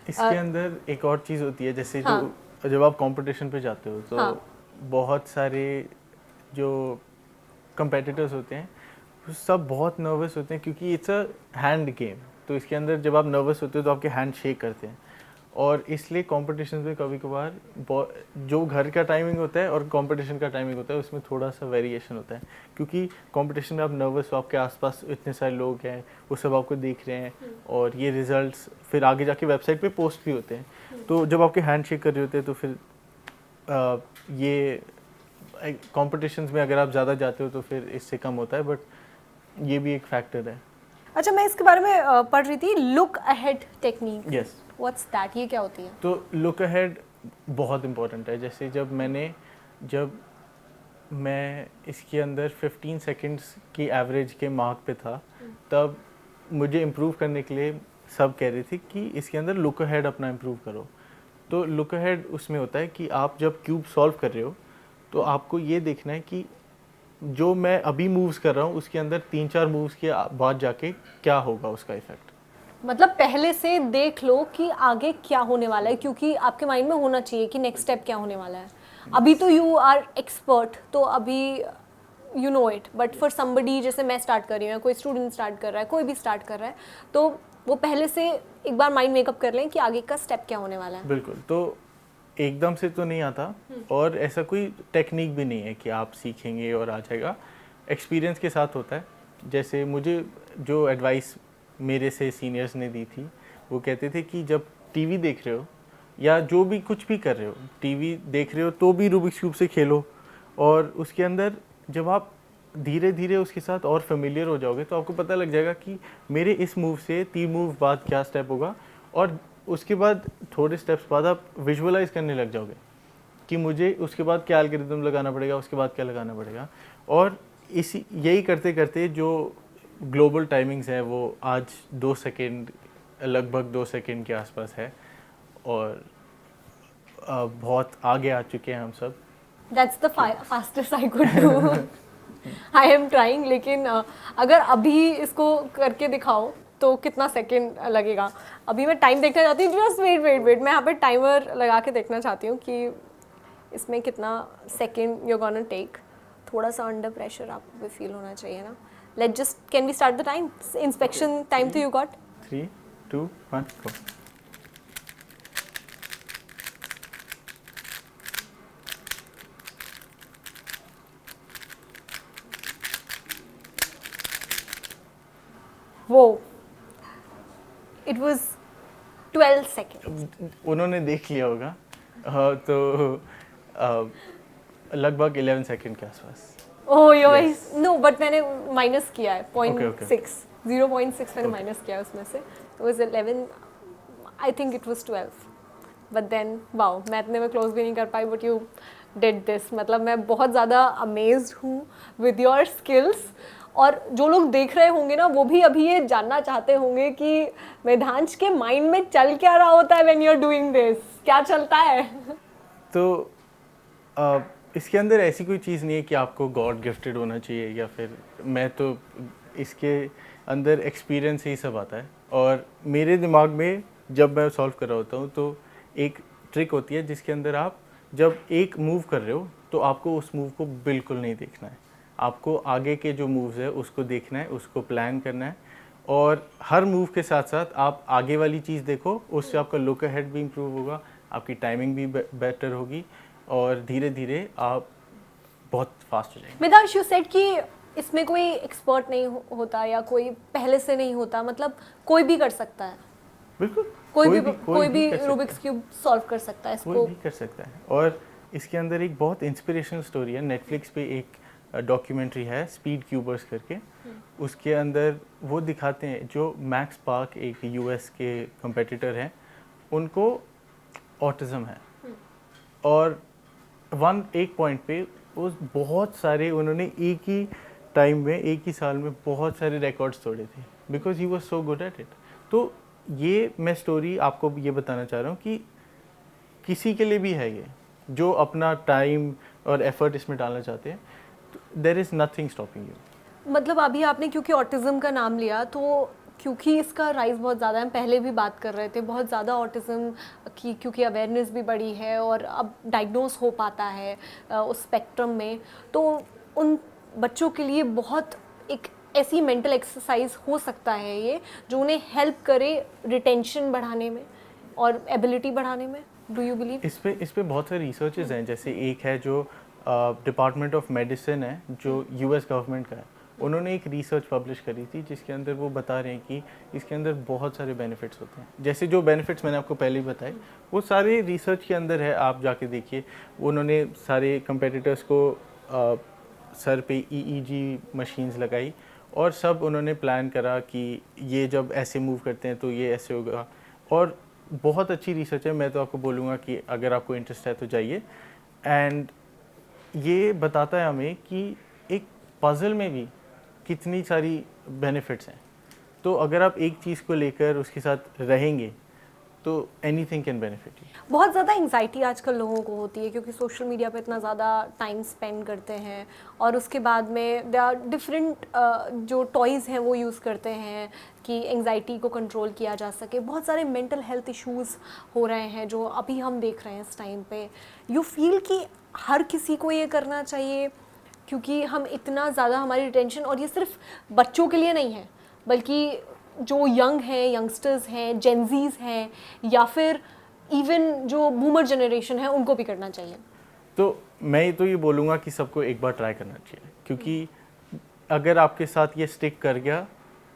S2: इसके अंदर एक और चीज़ होती है, जैसे
S1: हाँ,
S2: जो जब आप कंपटीशन पे जाते हो तो
S1: हाँ,
S2: बहुत सारे जो कंपेटिटर्स होते हैं वो सब बहुत नर्वस होते हैं, क्योंकि इट्स अ हैंड गेम। तो इसके अंदर जब आप नर्वस होते हो तो आपके हैंड शेक करते हैं, और इसलिए कंपटीशन में कभी कभार जो घर का टाइमिंग होता है और कंपटीशन का टाइमिंग होता है उसमें थोड़ा सा वेरिएशन होता है, क्योंकि कंपटीशन में आप नर्वस हो, आपके आसपास इतने सारे लोग हैं, वो सब आपको देख रहे हैं, और ये रिजल्ट्स फिर आगे जाके वेबसाइट पे पोस्ट भी होते हैं। तो जब आपके हैंड शेक कर रहे होते हैं तो फिर ये कॉम्पिटिशन्स में अगर आप ज़्यादा जाते हो तो फिर इससे कम होता है, बट ये भी एक फैक्टर है।
S1: अच्छा, मैं इसके बारे में पढ़ रही थी, look ahead technique.
S2: Yes,
S1: what's that? ये क्या होती है?
S2: तो लुक अहेड बहुत इम्पोर्टेंट है। जैसे जब मैं इसके अंदर 15 सेकंड्स की एवरेज के मार्क पे था, तब मुझे इम्प्रूव करने के लिए सब कह रहे थे कि इसके अंदर लुक अहेड अपना इम्प्रूव करो। तो लुक अहेड उसमें होता है कि आप जब क्यूब सॉल्व कर रहे हो तो आपको ये देखना है कि जो मैं अभी मूव्स कर रहा हूँ उसके अंदर 3-4 मूव्स के बाद जाके क्या होगा उसका इफेक्ट।
S1: मतलब पहले से देख लो कि आगे क्या होने वाला है, क्योंकि आपके माइंड में होना चाहिए कि नेक्स्ट स्टेप क्या होने वाला है। अभी तो यू आर एक्सपर्ट, तो अभी you know it, but for somebody, जैसे मैं स्टार्ट कर रही हूँ, कोई स्टूडेंट स्टार्ट कर रहा है, कोई भी स्टार्ट कर रहा है, तो वो पहले से एक बार माइंड मेकअप कर लें कि आगे का स्टेप क्या होने वाला है।
S2: बिल्कुल, तो एकदम से तो नहीं आता, और ऐसा कोई टेक्निक भी नहीं है कि आप सीखेंगे और आ जाएगा, एक्सपीरियंस के साथ होता है। जैसे मुझे जो एडवाइस मेरे से सीनियर्स ने दी थी, वो कहते थे कि जब टीवी देख रहे हो या जो भी कुछ भी कर रहे हो, टीवी देख रहे हो तो भी रूबिक्स क्यूब से खेलो, और उसके अंदर जब आप धीरे धीरे उसके साथ और फेमिलियर हो जाओगे तो आपको पता लग जाएगा कि मेरे इस मूव से 3 मूव बाद क्या स्टेप होगा, और उसके बाद थोड़े स्टेप्स बाद आप विजुअलाइज करने लग जाओगे कि मुझे उसके बाद क्या एल्गोरिथम लगाना पड़ेगा, उसके बाद क्या लगाना पड़ेगा। और यही करते करते जो ग्लोबल टाइमिंग्स है वो आज 2 सेकेंड, लगभग 2 सेकेंड के आसपास है, और बहुत आगे आ चुके हैं हम सब।
S1: That's the fastest I could do. I am trying, लेकिन अगर अभी इसको करके दिखाओ तो कितना सेकंड लगेगा। अभी मैं टाइम देखना चाहती हूँ, जस्ट वेट, मैं यहाँ पे टाइमर लगा के देखना चाहती हूँ कि इसमें कितना सेकंड यू गोना टेक। थोड़ा सा अंडर प्रेशर आपको भी फील होना चाहिए ना। Let just, can we start the time? Inspection time तो यू गॉट
S2: 3, 2, 1 गो।
S1: वो इट वाज 12 सेकेंड।
S2: उन्होंने देख लिया होगा, तो लगभग 11 सेकंड के आसपास।
S1: ओह यो, नो, बट मैंने माइनस किया है 0.6, 0.6 मैंने माइनस किया है उसमें से। It was 11, I think it was 12, but then wow, मैं इतने में क्लोज भी नहीं कर पाई, बट यू डिड दिस। मतलब मैं बहुत ज़्यादा अमेज्ड हूँ विद योर स्किल्स, और जो लोग देख रहे होंगे ना वो भी अभी ये जानना चाहते होंगे कि वेदांश के माइंड में चल क्या रहा होता है when you are doing this, क्या चलता है?
S2: तो इसके अंदर ऐसी कोई चीज़ नहीं है कि आपको गॉड गिफ्टेड होना चाहिए, या फिर मैं तो इसके अंदर एक्सपीरियंस ही सब आता है। और मेरे दिमाग में जब मैं सॉल्व कर रहा होता हूँ तो एक ट्रिक होती है जिसके अंदर आप जब एक मूव कर रहे हो तो आपको उस मूव को बिल्कुल नहीं देखना है, आपको आगे के जो मूव्स है उसको देखना है, उसको प्लान करना है, और हर मूव के साथ साथ आप आगे वाली चीज़ देखो, उससे आपका लुक अहेड भी इम्प्रूव होगा, आपकी टाइमिंग भी बेटर होगी, और धीरे धीरे आप बहुत फास्ट हो जाएंगे।
S1: वेदांश, यू सेड कि इसमें कोई एक्सपर्ट नहीं होता या कोई पहले से नहीं होता, मतलब कोई भी कर सकता है?
S2: बिल्कुल,
S1: कोई भी
S2: कर सकता
S1: रूबिक्स क्यूब सॉल्व कर सकता है इसको?
S2: कोई भी कर सकता है। और इसके अंदर एक बहुत इंस्पिरेशनल स्टोरी है, नेटफ्लिक्स पे एक डॉक्यूमेंट्री है स्पीड क्यूबर्स करके, उसके अंदर वो दिखाते हैं जो मैक्स पार्क एक यूएस के कंपेटिटर हैं, उनको ऑटिज़म है, और एक पॉइंट पे उस बहुत सारे उन्होंने एक ही टाइम में, एक ही साल में बहुत सारे रिकॉर्ड्स तोड़े थे, because he was so good at it. तो ये मैं स्टोरी आपको ये बताना चाह रहा हूँ कि किसी के लिए भी है ये, जो अपना टाइम और एफर्ट इसमें डालना चाहते हैं, there is nothing stopping you.
S1: मतलब अभी आपने क्योंकि ऑटिज़म का नाम लिया, तो क्योंकि इसका राइज बहुत ज़्यादा है, हम पहले भी बात कर रहे थे, बहुत ज़्यादा ऑटिज़म की क्योंकि अवेयरनेस भी बढ़ी है और अब डायग्नोस हो पाता है उस स्पेक्ट्रम में, तो उन बच्चों के लिए बहुत एक ऐसी मेंटल एक्सरसाइज हो सकता है ये जो उन्हें हेल्प करे रिटेंशन बढ़ाने में और एबिलिटी बढ़ाने में। Do you believe?
S2: इस पे बहुत सारे रिसर्चेस हैं, जैसे एक है जो डिपार्टमेंट ऑफ मेडिसिन है जो यूएस गवर्नमेंट का है, उन्होंने एक रिसर्च पब्लिश करी थी जिसके अंदर वो बता रहे हैं कि इसके अंदर बहुत सारे बेनिफिट्स होते हैं। जैसे जो बेनिफिट्स मैंने आपको पहले ही बताए वो सारे रिसर्च के अंदर है, आप जाके देखिए। उन्होंने सारे कंपेटिटर्स को सर पे ईईजी मशीन्स लगाई और सब उन्होंने प्लान करा कि ये जब ऐसे मूव करते हैं तो ये ऐसे होगा, और बहुत अच्छी रिसर्च है। मैं तो आपको बोलूँगा कि अगर आपको इंटरेस्ट है तो जाइए। एंड ये बताता है हमें कि एक पज़ल में भी कितनी सारी बेनिफिट्स हैं, तो अगर आप एक चीज़ को लेकर उसके साथ रहेंगे तो एनीथिंग कैन बेनिफिट यू।
S1: बहुत ज़्यादा एंग्जाइटी आजकल लोगों को होती है क्योंकि सोशल मीडिया पे इतना ज़्यादा टाइम स्पेंड करते हैं और उसके बाद में दे आर डिफरेंट जो टॉयज़ हैं वो यूज़ करते हैं कि एंग्जाइटी को कंट्रोल किया जा सके। बहुत सारे मेंटल हेल्थ इश्यूज़ हो रहे हैं जो अभी हम देख रहे हैं इस टाइम पे। यू फील कि हर किसी को ये करना चाहिए क्योंकि हम इतना ज़्यादा हमारी टेंशन, और ये सिर्फ बच्चों के लिए नहीं है बल्कि जो यंग हैं, यंगस्टर्स हैं, जेनजीज हैं, या फिर इवन जो बूमर जनरेशन है उनको भी करना चाहिए?
S2: तो मैं तो ये बोलूँगा कि सबको एक बार ट्राई करना चाहिए, क्योंकि अगर आपके साथ ये स्टिक कर गया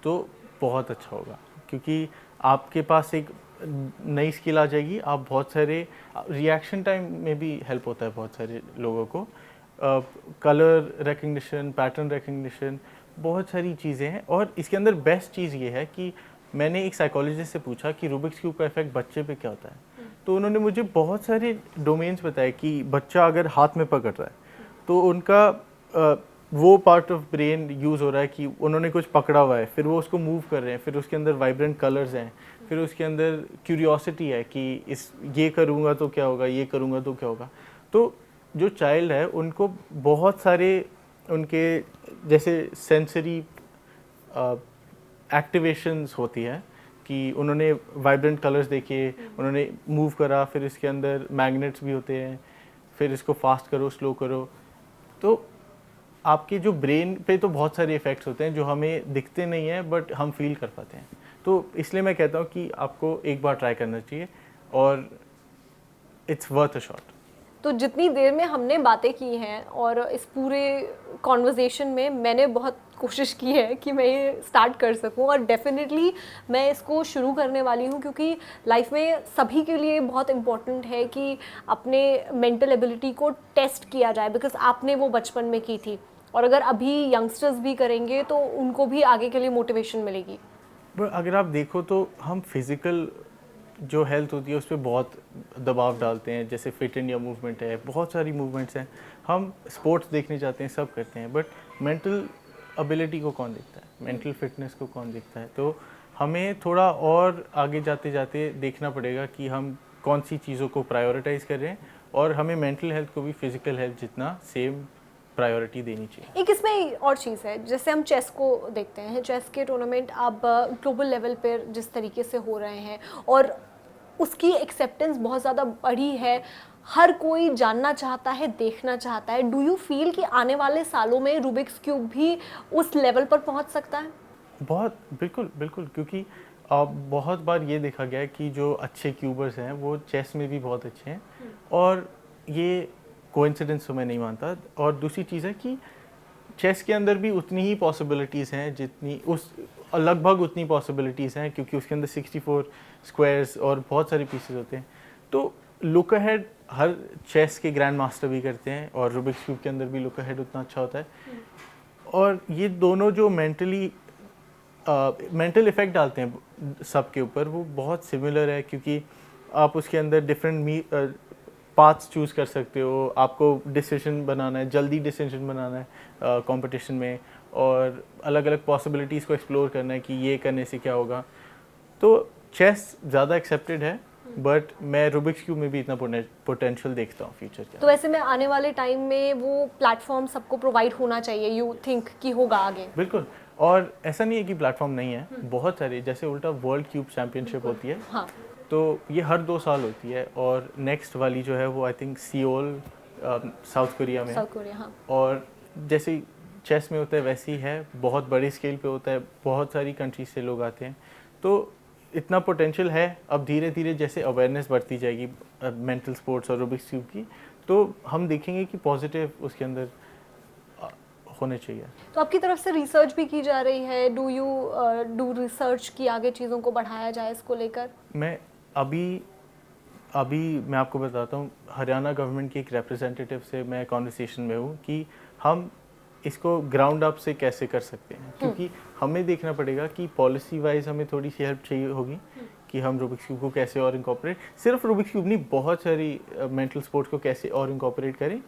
S2: तो बहुत अच्छा होगा, क्योंकि आपके पास एक नई स्किल आ जाएगी। आप बहुत सारे रिएक्शन टाइम में भी हेल्प होता है बहुत सारे लोगों को, कलर रिकग्निशन, पैटर्न रिकग्निशन, बहुत सारी चीज़ें हैं। और इसके अंदर बेस्ट चीज़ ये है कि मैंने एक साइकोलॉजिस्ट से पूछा कि रूबिक्स क्यूब का इफेक्ट बच्चे पे क्या होता है, तो उन्होंने मुझे बहुत सारे डोमेन्स बताए कि बच्चा अगर हाथ में पकड़ रहा है तो उनका वो पार्ट ऑफ ब्रेन यूज़ हो रहा है कि उन्होंने कुछ पकड़ा हुआ है, फिर वो उसको मूव कर रहे हैं, फिर उसके अंदर वाइब्रेंट कलर्स हैं, फिर उसके अंदर क्यूरियोसिटी है कि ये करूँगा तो क्या होगा, ये करूँगा तो क्या होगा। तो जो चाइल्ड है उनको बहुत सारे उनके जैसे सेंसरी एक्टिवेशंस होती है कि उन्होंने वाइब्रेंट कलर्स देखे, उन्होंने मूव करा, फिर इसके अंदर मैग्नेट्स भी होते हैं, फिर इसको फास्ट करो, स्लो करो। तो आपके जो ब्रेन पे तो बहुत सारे इफ़ेक्ट्स होते हैं जो हमें दिखते नहीं हैं बट हम फील कर पाते हैं। तो इसलिए मैं कहता हूँ कि आपको एक बार ट्राई करना चाहिए और इट्स वर्थ अ शॉट।
S1: तो जितनी देर में हमने बातें की हैं और इस पूरे कॉन्वर्जेशन में मैंने बहुत कोशिश की है कि मैं ये स्टार्ट कर सकूं, और डेफिनेटली मैं इसको शुरू करने वाली हूं क्योंकि लाइफ में सभी के लिए बहुत इम्पॉर्टेंट है कि अपने मेंटल एबिलिटी को टेस्ट किया जाए, बिकॉज आपने वो बचपन में की थी और अगर अभी यंगस्टर्स भी करेंगे तो उनको भी आगे के लिए मोटिवेशन मिलेगी।
S2: पर अगर आप देखो तो हम फिज़िकल जो हेल्थ होती है उस पर बहुत दबाव डालते हैं, जैसे फिट इंडिया मूवमेंट है, बहुत सारी मूवमेंट्स हैं, हम स्पोर्ट्स देखने जाते हैं, सब करते हैं, बट मेंटल एबिलिटी को कौन देखता है, मेंटल फिटनेस को कौन देखता है। तो हमें थोड़ा और आगे जाते जाते देखना पड़ेगा कि हम कौन सी चीज़ों को प्रायोरिटाइज कर रहे हैं, और हमें मेंटल हेल्थ को भी फिजिकल हेल्थ जितना सेम प्रायोरिटी देनी चाहिए।
S1: एक इसमें और चीज़ है, जैसे हम चेस को देखते हैं, चेस के टूर्नामेंट अब ग्लोबल लेवल पर जिस तरीके से हो रहे हैं और उसकी एक्सेप्टेंस बहुत ज़्यादा बढ़ी है, हर कोई जानना चाहता है, देखना चाहता है। डू यू फील कि आने वाले सालों में रूबिक्स क्यूब भी उस लेवल पर पहुंच सकता है?
S2: बहुत बिल्कुल बिल्कुल, क्योंकि बहुत बार ये देखा गया है कि जो अच्छे क्यूबर्स हैं वो चेस में भी बहुत अच्छे हैं, और ये कोइंसिडेंस तो मैं नहीं मानता। और दूसरी चीज़ है कि चेस के अंदर भी उतनी ही पॉसिबिलिटीज़ हैं जितनी लगभग उतनी पॉसिबिलिटीज़ हैं, क्योंकि उसके अंदर 64 स्क्वायर्स और बहुत सारे पीसेस होते हैं। तो लुक अहेड हर चेस के ग्रैंड मास्टर भी करते हैं और रूबिक्स क्यूब के अंदर भी लुक अहेड उतना अच्छा होता है। और ये दोनों जो मेंटल इफेक्ट डालते हैं सबके ऊपर वो बहुत सिमिलर है, क्योंकि आप उसके अंदर डिफरेंट पाथ्स चूज़ कर सकते हो, आपको डिसीजन बनाना है, जल्दी डिसीजन बनाना है कंपटीशन में, और अलग अलग पॉसिबिलिटीज़ को एक्सप्लोर करना है कि ये करने से क्या होगा। तो चेस ज़्यादा एक्सेप्टेड है, बट मैं रूबिक्स क्यूब में भी इतना पोटेंशियल देखता हूँ फ्यूचर के।
S1: तो ऐसे में आने वाले टाइम में वो प्लेटफॉर्म सबको प्रोवाइड होना चाहिए, यू थिंक कि होगा आगे?
S2: बिल्कुल, और ऐसा नहीं है कि प्लेटफॉर्म नहीं है, बहुत सारे, जैसे उल्टा वर्ल्ड क्यूब चैम्पियनशिप होती है,
S1: हाँ,
S2: तो ये हर 2 साल होती है, और नेक्स्ट वाली जो है वो I think Seoul south Korea में है।
S1: साउथ कोरिया, हाँ।
S2: और जैसे चेस में होता है वैसे ही है, बहुत बड़ी स्केल पे होता है, बहुत सारी कंट्रीज से लोग आते हैं, तो इतना पोटेंशियल है। अब धीरे धीरे जैसे अवेयरनेस बढ़ती जाएगी मेंटल स्पोर्ट्स और रूबिक्स क्यूब की, तो हम देखेंगे कि पॉजिटिव उसके अंदर होने चाहिए।
S1: तो आपकी तरफ से रिसर्च भी की जा रही है, डू रिसर्च की आगे चीज़ों को बढ़ाया जाए इसको लेकर?
S2: मैं अभी मैं आपको बताता हूँ, हरियाणा गवर्नमेंट के एक रिप्रेजेंटेटिव से मैं कॉन्वर्सेशन में हूँ कि हम इसको ग्राउंड अप से कैसे कर सकते हैं, क्योंकि हमें देखना पड़ेगा कि पॉलिसी वाइज हमें थोड़ी सी हेल्प चाहिए होगी कि हम रूबिक्स क्यूब को कैसे और इंकॉर्पोरेट, सिर्फ रूबिक्स क्यूब नहीं, बहुत सारी मेंटल स्पोर्ट्स को कैसे और इंकॉर्पोरेट करें,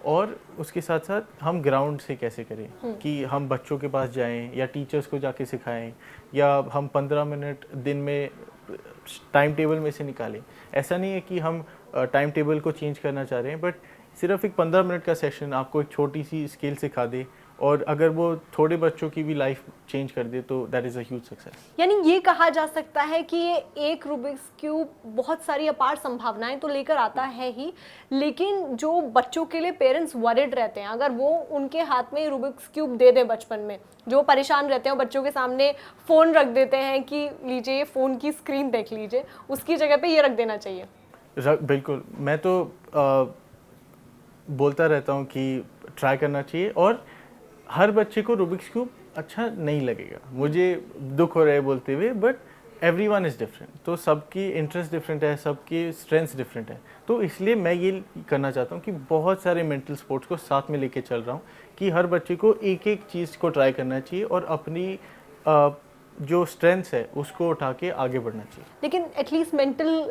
S2: और उसके साथ साथ हम ग्राउंड से कैसे करें कि हम बच्चों के पास जाएं या टीचर्स को जाके सिखाएं, या हम 15 मिनट दिन में टाइम टेबल में से निकालें। ऐसा नहीं है कि हम टाइम टेबल को चेंज करना चाह रहे हैं, बट सिर्फ एक 15 मिनट का सेशन आपको एक छोटी सी स्किल सिखा दे, और अगर वो थोड़े बच्चों की भी लाइफ चेंज कर दे, तो that is a huge success.
S1: यानी ये कहा जा सकता है कि ये एक रूबिक्स क्यूब बहुत सारी अपार संभावनाएं तो लेकर आता है ही, लेकिन जो बच्चों के लिए पेरेंट्स वरिड रहते हैं, अगर वो उनके हाथ में रूबिक्स क्यूब दे दें बचपन में, जो परेशान रहते हैं, बच्चों के सामने फ़ोन रख देते हैं कि लीजिए फ़ोन की स्क्रीन देख लीजिए, उसकी जगह पे ये रख देना चाहिए।
S2: बिल्कुल, मैं तो बोलता रहता हूँ कि ट्राई करना चाहिए, और हर बच्चे को रूबिक्स क्यूब अच्छा नहीं लगेगा, मुझे दुख हो रहा है बोलते हुए, बट एवरीवन इज़ डिफरेंट, तो सबकी इंटरेस्ट डिफरेंट है, सबकी स्ट्रेंथ्स डिफरेंट है, तो इसलिए मैं ये करना चाहता हूँ कि बहुत सारे मेंटल स्पोर्ट्स को साथ में लेके चल रहा हूँ कि हर बच्चे को एक एक चीज़ को ट्राई करना चाहिए, और अपनी जो स्ट्रेंथ्स है उसको उठा के आगे बढ़ना चाहिए।
S1: लेकिन एटलीस्ट मेंटल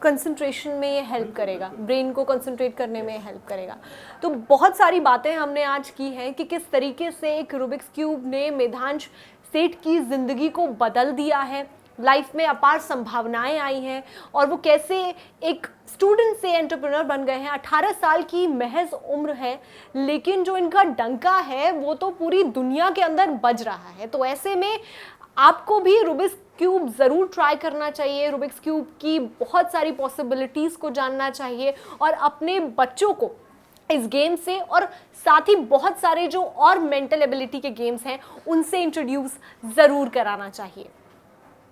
S1: कंसंट्रेशन में ये हेल्प करेगा, ब्रेन को कंसंट्रेट करने में हेल्प करेगा। तो बहुत सारी बातें हमने आज की हैं कि किस तरीके से एक रूबिक्स क्यूब ने मेधांश सेठ की ज़िंदगी को बदल दिया है, लाइफ में अपार संभावनाएं आई हैं, और वो कैसे एक स्टूडेंट से एंटरप्रेन्योर बन गए हैं। 18 साल की महज उम्र है, लेकिन जो इनका डंका है वो तो पूरी दुनिया के अंदर बज रहा है। तो ऐसे में आपको भी रूबिक्स क्यूब ज़रूर ट्राई करना चाहिए, रूबिक्स क्यूब की बहुत सारी पॉसिबिलिटीज़ को जानना चाहिए, और अपने बच्चों को इस गेम से, और साथ ही बहुत सारे जो और मेंटल एबिलिटी के गेम्स हैं उनसे इंट्रोड्यूस ज़रूर कराना चाहिए।